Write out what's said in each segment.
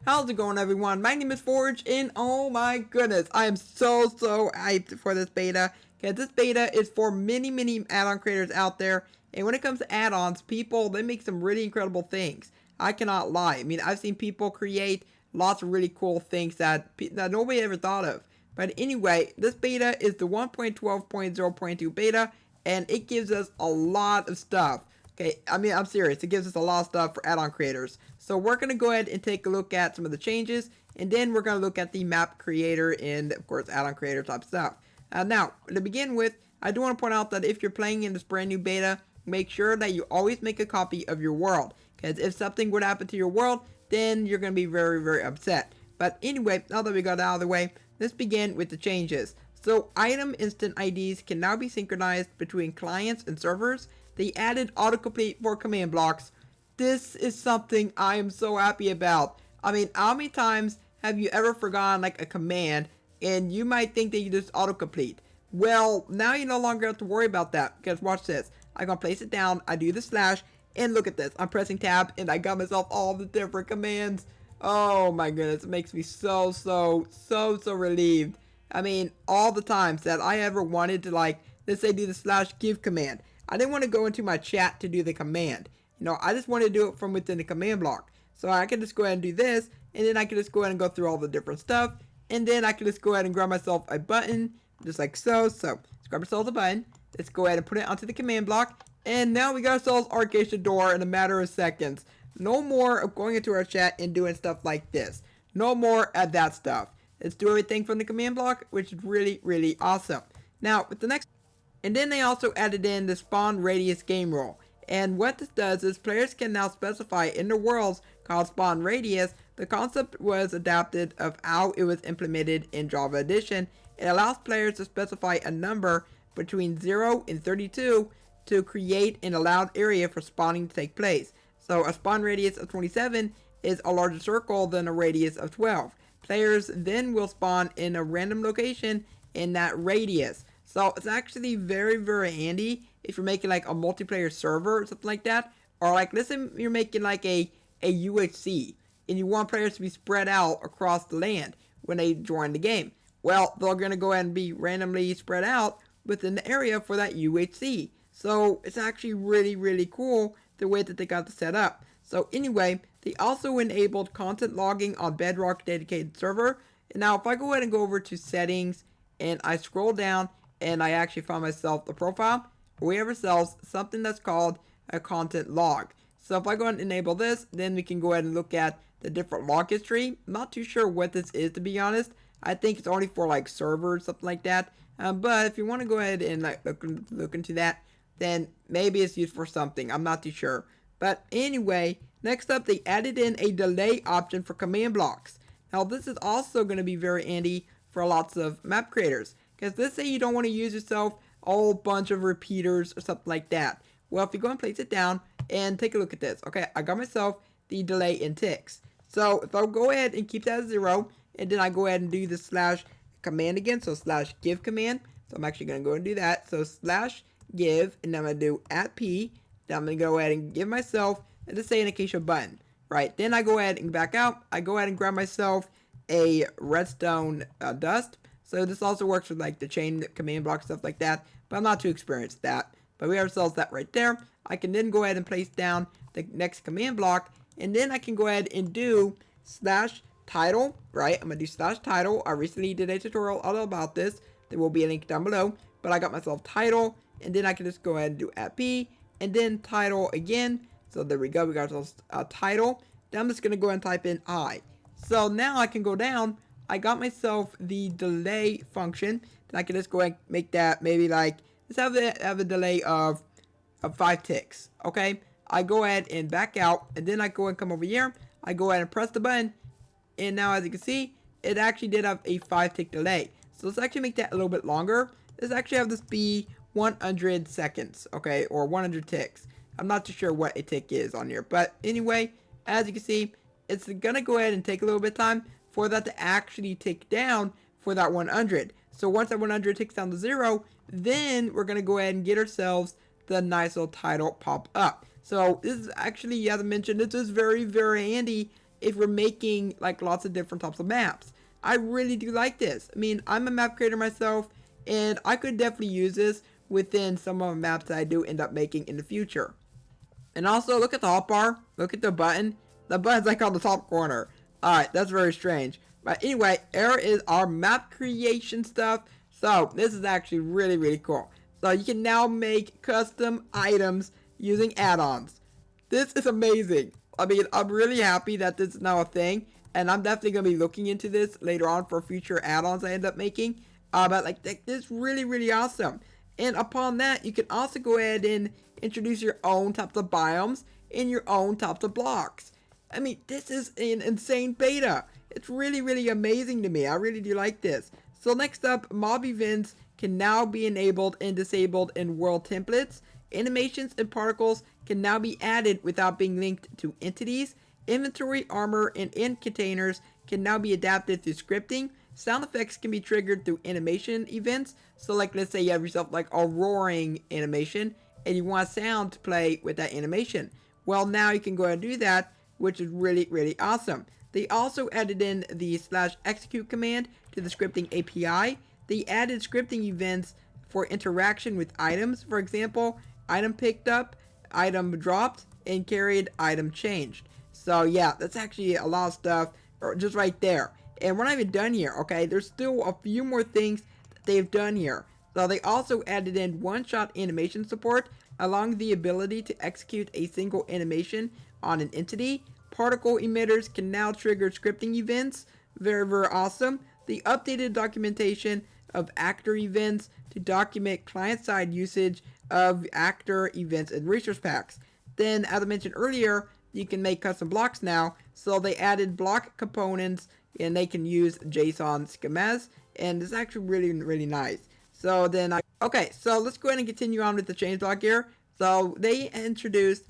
How's it going, everyone? My name is Forge, and oh my goodness, I am so hyped for this beta, because this beta is for many add-on creators out there, and when it comes to add-ons, they make some really incredible things. I cannot lie. I mean, I've seen people create lots of really cool things that nobody ever thought of. But anyway, this beta is the 1.12.0.2 beta, and it gives us a lot of stuff. Okay, I mean, I'm serious. It gives us a lot of stuff for add-on creators. So we're going to go ahead and take a look at some of the changes, and then we're going to look at the map creator and, of course, add-on creator type stuff. Now, to begin with, I do want to point out that if you're playing in this brand new beta, make sure that you always make a copy of your world. Because if something would happen to your world, then you're going to be very upset. But anyway, now that we got out of the way, let's begin with the changes. So item instant IDs can now be synchronized between clients and servers. They added autocomplete for command blocks. This is something I am so happy about. I mean, how many times have you ever forgotten like a command and you might think that you just autocomplete? Well, now you no longer have to worry about that, because watch this. I'm going to place it down, I do the slash, and look at this. I'm pressing tab and I got myself all the different commands. Oh my goodness, it makes me so relieved. I mean, all the times that I ever wanted to, like, let's say do the slash give command. I didn't want to go into my chat to do the command. You know, I just want to do it from within the command block. So I can just go ahead and do this, and then I can just go ahead and go through all the different stuff, and then I can just go ahead and grab myself a button, just like so. So let's grab ourselves a button. Let's go ahead and put it onto the command block, and now we got ourselves Arcation Door in a matter of seconds. No more of going into our chat and doing stuff like this. No more of that stuff. Let's do everything from the command block, which is really awesome. Now, with the next, and then they also added in the spawn radius game rule. And what this does is players can now specify in the worlds called spawn radius. The concept was adapted of how it was implemented in Java Edition. It allows players to specify a number between 0 and 32 to create an allowed area for spawning to take place. So a spawn radius of 27 is a larger circle than a radius of 12. Players then will spawn in a random location in that radius. So it's actually very handy if you're making like a multiplayer server or something like that. Or like, let's say you're making like a UHC and you want players to be spread out across the land when they join the game. Well, they're going to go ahead and be randomly spread out within the area for that UHC. So it's actually really cool the way that they got this set up. So anyway, they also enabled content logging on Bedrock dedicated server. And now if I go ahead and go over to settings and I scroll down and I actually find myself the profile, we have ourselves something that's called a content log. So if I go ahead and enable this, then we can go ahead and look at the different log history. I'm not too sure what this is, to be honest. I think it's only for like servers, something like that. But if you want to go ahead and like look into that, then maybe it's used for something. I'm not too sure. But anyway, next up, they added in a delay option for command blocks. Now this is also going to be very handy for lots of map creators, because let's say you don't want to use yourself a whole bunch of repeaters or something like that. Well, if you go and place it down and take a look at this. Okay, I got myself the delay in ticks. So if I go ahead and keep that at 0, and then I go ahead and do the slash command again, so slash give command. So I'm actually going to go and do that. So slash give, and then I'm going to do @p. Then I'm going to go ahead and give myself the say indication button. Right, then I go ahead and back out. I go ahead and grab myself a redstone dust. So this also works with like the chain command block, stuff like that. But I'm not too experienced at that. But we have ourselves that right there. I can then go ahead and place down the next command block. And then I can go ahead and do slash title. Right, I'm going to do slash title. I recently did a tutorial all about this. There will be a link down below. But I got myself title. And then I can just go ahead and do @p. And then title again. So there we go. We got ourselves a title. Then I'm just going to go ahead and type in I. So now I can go down. I got myself the delay function. Then I can just go ahead and make that maybe like, let's have a delay of 5 ticks. Okay. I go ahead and back out. And then I go and come over here. I go ahead and press the button. And now as you can see, it actually did have a 5 tick delay. So let's actually make that a little bit longer. Let's actually have this be 100 seconds. Okay. Or 100 ticks. I'm not too sure what a tick is on here. But anyway, as you can see, it's going to go ahead and take a little bit of time for that to actually tick down for that 100. So once that 100 ticks down to 0, then we're going to go ahead and get ourselves the nice little title pop up. So this is actually, as I mentioned, this is very handy if we're making like lots of different types of maps. I really do like this. I mean, I'm a map creator myself, and I could definitely use this within some of the maps that I do end up making in the future. And also, look at the hotbar. Look at the button. The button's like on the top corner. Alright, that's very strange. But anyway, here is our map creation stuff. So, this is actually really, really cool. So, you can now make custom items using add-ons. This is amazing. I mean, I'm really happy that this is now a thing. And I'm definitely going to be looking into this later on for future add-ons I end up making. But like, this is really, really awesome. And upon that, you can also go ahead and introduce your own types of biomes and your own types of blocks. I mean, this is an insane beta. It's really, really amazing to me. I really do like this. So next up, mob events can now be enabled and disabled in world templates. Animations and particles can now be added without being linked to entities. Inventory, armor, and end containers can now be adapted through scripting. Sound effects can be triggered through animation events. So like, let's say you have yourself like a roaring animation and you want sound to play with that animation. Well, now you can go ahead and do that, which is really, really awesome. They also added in the /execute command to the scripting API. They added scripting events for interaction with items. For example, item picked up, item dropped, and carried, item changed. So yeah, that's actually a lot of stuff just right there. And we're not even done here, okay? There's still a few more things that they've done here. So they also added in one-shot animation support, allowing the ability to execute a single animation on an entity. Particle emitters can now trigger scripting events. Very, very awesome. The updated documentation of actor events to document client-side usage of actor events and resource packs. Then, as I mentioned earlier, you can make custom blocks now. So they added block components and they can use JSON schemas, and it's actually really, really nice. So then, okay, so let's go ahead and continue on with the change block here. So they introduced,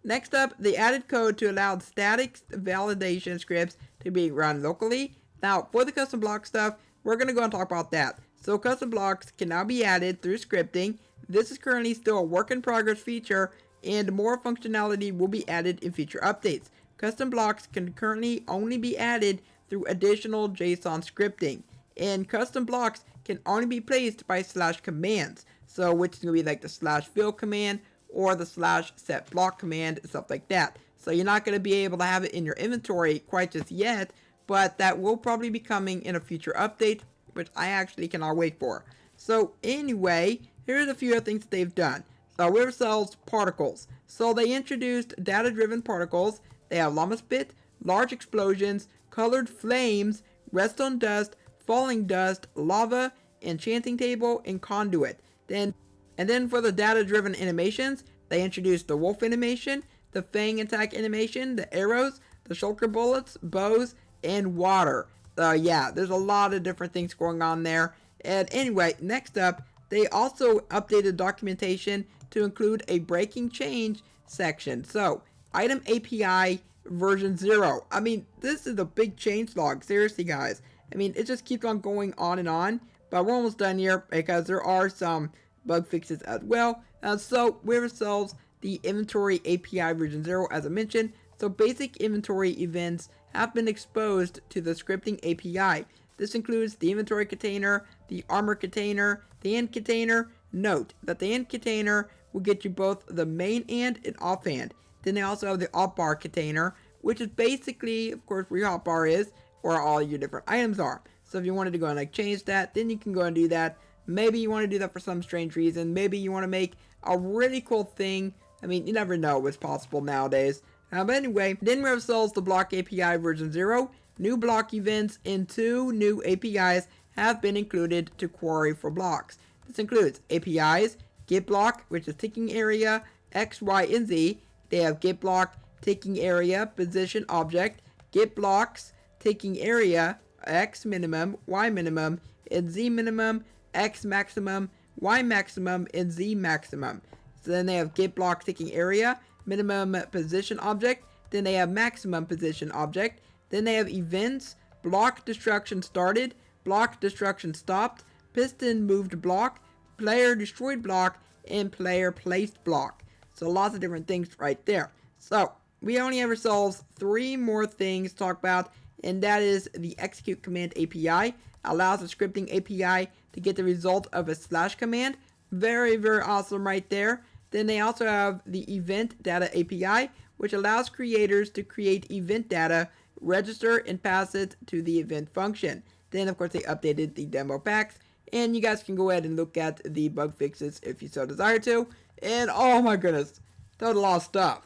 next up, they added code to allow static validation scripts to be run locally. Now, for the custom block stuff, we're going to go and talk about that. So custom blocks can now be added through scripting. This is currently still a work in progress feature, and more functionality will be added in future updates. Custom blocks can currently only be added through additional JSON scripting, and custom blocks can only be placed by /commands. So which is going to be like the /fill command or the /set block command, stuff like that. So you're not going to be able to have it in your inventory quite just yet, but that will probably be coming in a future update, which I actually cannot wait for. So anyway, here's a few other things that they've done. So we have ourselves particles. So they introduced data-driven particles. They have llama spit, large explosions, colored flames, redstone dust, falling dust, lava, enchanting table, and conduit. And then for the data-driven animations, they introduced the wolf animation, the fang attack animation, the arrows, the shulker bullets, bows, and water. Yeah, there's a lot of different things going on there. And anyway, next up, they also updated documentation to include a breaking change section. So, item API version 0. I mean, this is a big change log. Seriously, guys. I mean, it just keeps on going on and on. But we're almost done here because there are some bug fixes as well. So, we have ourselves the inventory API version 0, as I mentioned. So, basic inventory events have been exposed to the scripting API. This includes the inventory container, the armor container, the end container. Note that the end container will get you both the main and offhand. Then they also have the hotbar container, which is basically, of course, where your hotbar is, where all your different items are. So if you wanted to go and like change that, then you can go and do that. Maybe you want to do that for some strange reason. Maybe you want to make a really cool thing. I mean, you never know what's possible nowadays. But anyway, then we have ourselves the block API version 0. New block events and 2 new APIs have been included to query for blocks. This includes APIs, get block, which is ticking area, X, Y, and Z. They have get block, ticking area, position object, get blocks, ticking area, X minimum, Y minimum, and Z minimum, X maximum, Y maximum, and Z maximum. So then they have get block, ticking area, minimum position object. Then they have maximum position object. Then they have events, block destruction started, block destruction stopped, piston moved block, player destroyed block, and player placed block. So lots of different things right there. So, we only have ourselves 3 more things to talk about, and that is the execute command API. Allows the scripting API to get the result of a slash command. Very, very awesome right there. Then they also have the event data API, which allows creators to create event data, register, and pass it to the event function. Then, of course, they updated the demo packs, and you guys can go ahead and look at the bug fixes if you so desire to. And oh my goodness, total lot of stuff.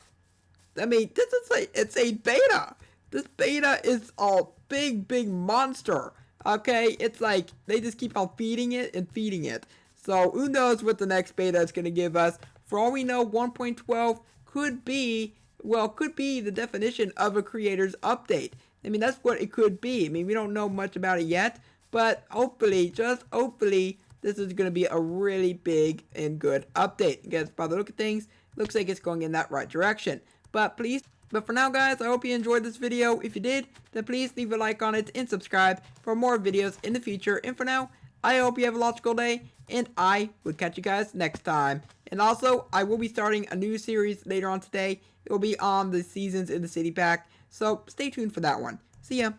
I mean, this is it's a beta. This beta is a big monster. Okay, it's like they just keep on feeding it and feeding it. So who knows what the next beta is going to give us? For all we know, 1.12 could be the definition of a creator's update. I mean, that's what it could be. I mean, we don't know much about it yet, but hopefully, just hopefully, this is going to be a really big and good update. Because by the look of things, looks like it's going in that right direction. But for now, guys, I hope you enjoyed this video. If you did, then please leave a like on it and subscribe for more videos in the future. And for now, I hope you have a logical day, and I will catch you guys next time. And also, I will be starting a new series later on today. It will be on the Seasons in the City pack, so stay tuned for that one. See ya.